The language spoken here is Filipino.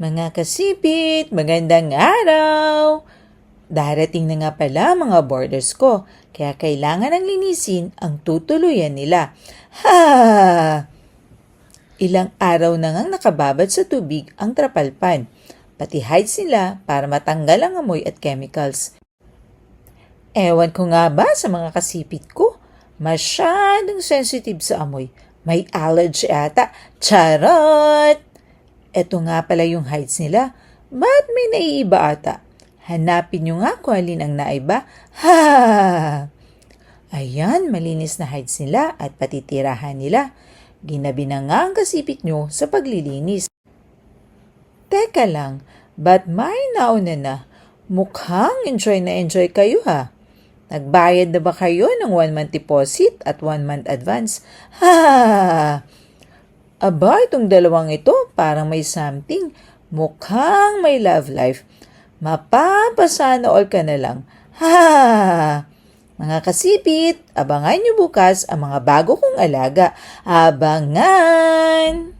Mga kasipit, magandang araw! Darating na nga pala mga borders ko, kaya kailangan ng linisin ang tutuluyan nila. Ha! Ilang araw na ngang nakababad sa tubig ang trapalpan, pati hides nila para matanggal ang amoy at chemicals. Ewan ko nga ba sa mga kasipit ko, masyadong sensitive sa amoy. May allergy ata. Charot! Eto nga pala yung hides nila. Ba't may naiiba ata? Hanapin nyo nga kung alin ang naiba. Ha! Ayan, malinis na hides nila at patitirahan nila. Ginabi na nga ang kasipit nyo sa paglilinis. Teka lang, ba't may nauna na? Mukhang enjoy na enjoy kayo ha. Nagbayad na ba kayo ng 1-month deposit at 1-month advance? Ha! Aba, itong dalawang ito parang may something. Mukhang may love life. Mapapasana all ka na lang. Ha! Mga kasipit, abangan niyo bukas ang mga bago kong alaga. Abangan!